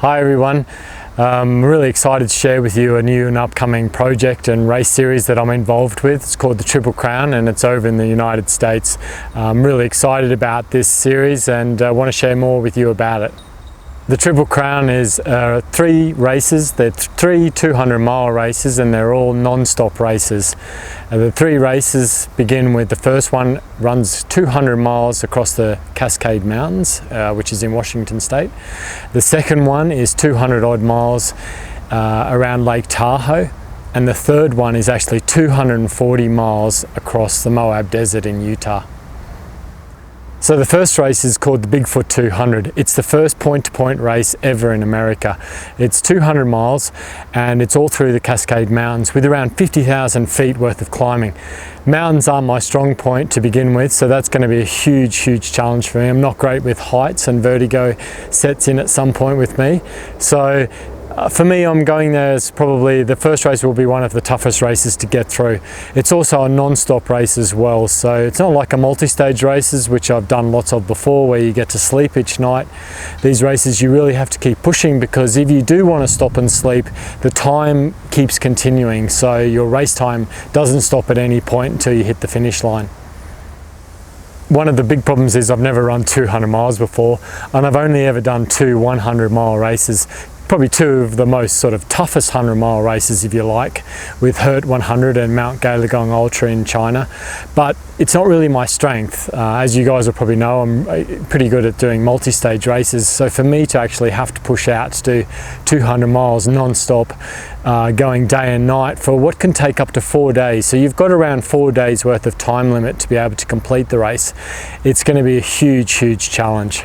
Hi everyone, I'm really excited to share with you a new and upcoming project and race series that I'm involved with. It's called the Triple Crown and it's over in the United States. I'm really excited about this series and I want to share more with you about it. The Triple Crown is 3 races. They're 3 200-mile races and they're all non-stop races. The 3 races begin with the first one runs 200 miles across the Cascade Mountains, which is in Washington State. The second one is 200 odd miles around Lake Tahoe. And the third one is actually 240 miles across the Moab Desert in Utah. So the first race is called the Bigfoot 200. It's the first point-to-point race ever in America. It's 200 miles and it's all through the Cascade Mountains with around 50,000 feet worth of climbing. Mountains are my strong point to begin with, so that's going to be a huge challenge for me. I'm not great with heights and vertigo sets in at some point with me. So for me, I'm going there as probably the first race will be one of the toughest races to get through. It's also a non-stop race as well, so it's not like a multi-stage races, which I've done lots of before, where you get to sleep each night. These races you really have to keep pushing, because if you do want to stop and sleep, the time keeps continuing, so your race time doesn't stop at any point until you hit the finish line. One of the big problems is I've never run 200 miles before, and I've only ever done 2 100-mile races. Probably 2 of the most sort of toughest 100-mile races, if you like, with Hurt 100 and Mount Gailagong Ultra in China. But it's not really my strength. As you guys will probably know, I'm pretty good at doing multi-stage races. So for me to actually have to push out to do 200 miles non-stop, going day and night for what can take up to 4 days. So you've got around 4 days worth of time limit to be able to complete the race. It's going to be a huge challenge.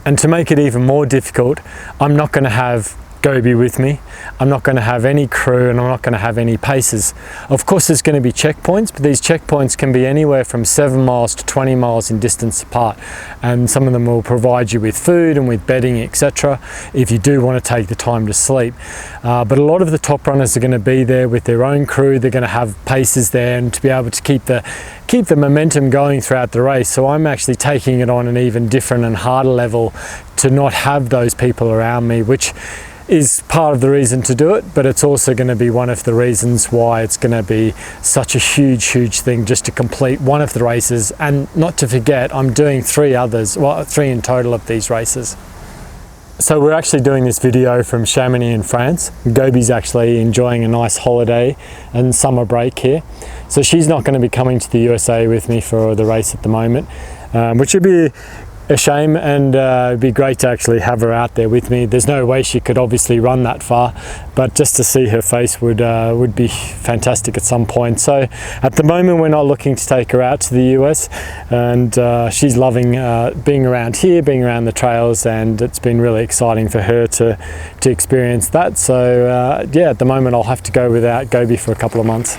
And to make it even more difficult, I'm not going to have Gobi with me. I'm not going to have any crew and I'm not going to have any paces. Of course there's going to be checkpoints, but these checkpoints can be anywhere from 7 miles to 20 miles in distance apart, and some of them will provide you with food and with bedding, etc., if you do want to take the time to sleep. But a lot of the top runners are going to be there with their own crew. They're going to have paces there and to be able to keep the momentum going throughout the race. So I'm actually taking it on an even different and harder level to not have those people around me, which is part of the reason to do it, but it's also going to be one of the reasons why it's going to be such a huge thing just to complete one of the races. And not to forget, I'm doing 3 others, well, 3 in total of these races. So we're actually doing this video from Chamonix in France. Gobi's actually enjoying a nice holiday and summer break here. So she's not going to be coming to the USA with me for the race at the moment, which would be a shame, and it'd be great to actually have her out there with me. There's no way she could obviously run that far, but just to see her face would be fantastic at some point. So at the moment we're not looking to take her out to the US, and she's loving being around here, being around the trails, and it's been really exciting for her to experience that. So yeah, at the moment I'll have to go without Gobi for a couple of months.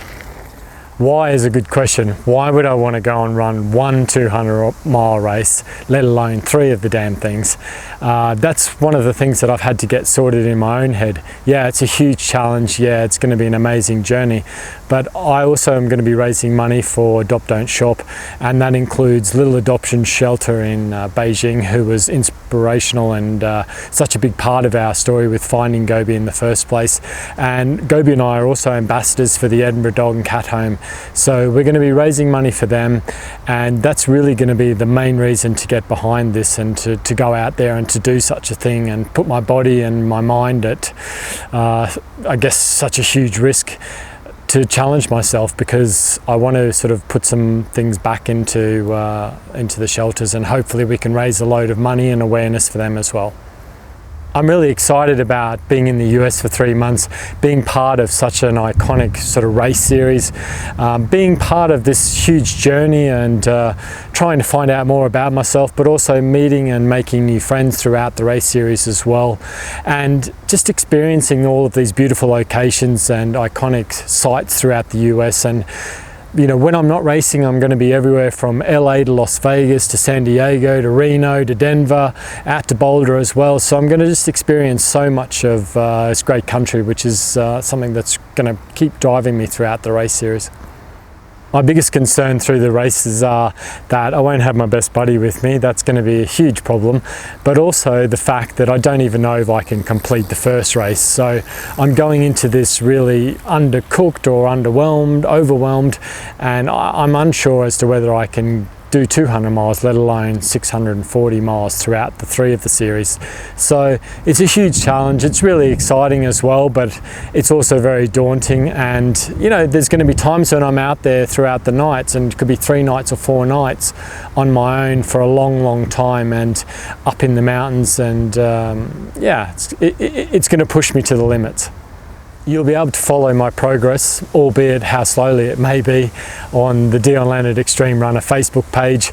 Why is a good question. Why would I want to go and run 1 200-mile race, let alone 3 of the damn things? That's one of the things that I've had to get sorted in my own head. Yeah, it's a huge challenge. Yeah, it's going to be an amazing journey. But I also am going to be raising money for Adopt Don't Shop, and that includes Little Adoption Shelter in Beijing, who was inspirational and such a big part of our story with finding Gobi in the first place. And Gobi and I are also ambassadors for the Edinburgh Dog and Cat Home. So we're going to be raising money for them, and that's really going to be the main reason to get behind this and to go out there and to do such a thing and put my body and my mind at, I guess, such a huge risk to challenge myself, because I want to sort of put some things back into the shelters, and hopefully we can raise a load of money and awareness for them as well. I'm really excited about being in the US for 3 months, being part of such an iconic sort of race series, being part of this huge journey and trying to find out more about myself, but also meeting and making new friends throughout the race series as well, and just experiencing all of these beautiful locations and iconic sites throughout the US. And you know, when I'm not racing, I'm going to be everywhere from LA to Las Vegas to San Diego to Reno to Denver, out to Boulder as well. So I'm going to just experience so much of this great country, which is something that's going to keep driving me throughout the race series. My biggest concern through the races are that I won't have my best buddy with me. That's going to be a huge problem, but also the fact that I don't even know if I can complete the first race. So I'm going into this really undercooked or underwhelmed, overwhelmed, and I'm unsure as to whether I can do 200 miles, let alone 640 miles throughout the 3 of the series. So it's a huge challenge. It's really exciting as well, but it's also very daunting. And you know, there's going to be times when I'm out there throughout the nights, and it could be 3 nights or 4 nights on my own for a long time and up in the mountains. And yeah, it's going to push me to the limits. You'll be able to follow my progress, albeit how slowly it may be, on the Dion Leonard Extreme Runner Facebook page.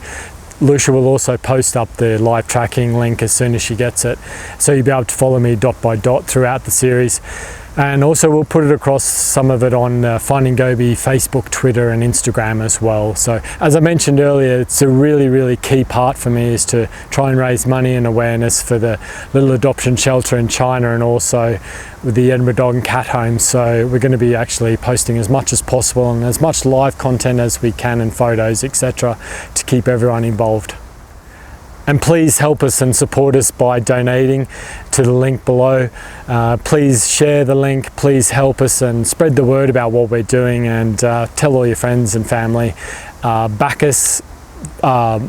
Lucia will also post up the live tracking link as soon as she gets it, so you'll be able to follow me dot by dot throughout the series. And also we'll put it across some of it on Finding Gobi, Facebook, Twitter and Instagram as well. So as I mentioned earlier, it's a really key part for me is to try and raise money and awareness for the little adoption shelter in China, and also with the Edinburgh Dog and Cat Home. So we're going to be actually posting as much as possible and as much live content as we can, and photos, etc., to keep everyone involved. And please help us and support us by donating to the link below. Please share the link, please help us and spread the word about what we're doing, and tell all your friends and family. Back us,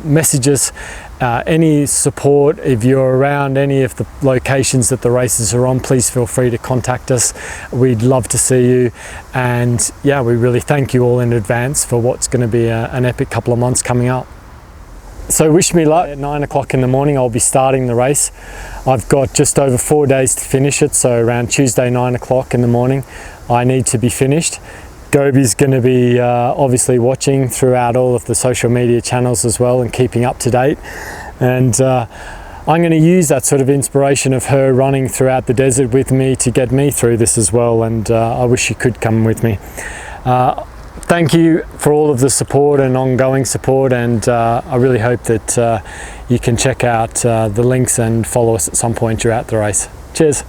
message us, any support. If you're around any of the locations that the races are on, please feel free to contact us. We'd love to see you, and yeah, we really thank you all in advance for what's going to be an epic couple of months coming up. So wish me luck. At 9 o'clock in the morning I'll be starting the race. I've got just over 4 days to finish it, so around Tuesday 9 o'clock in the morning I need to be finished. Gobi's going to be obviously watching throughout all of the social media channels as well and keeping up to date, and I'm going to use that sort of inspiration of her running throughout the desert with me to get me through this as well, and I wish she could come with me. Thank you for all of the support and ongoing support, and I really hope that you can check out the links and follow us at some point throughout the race. Cheers.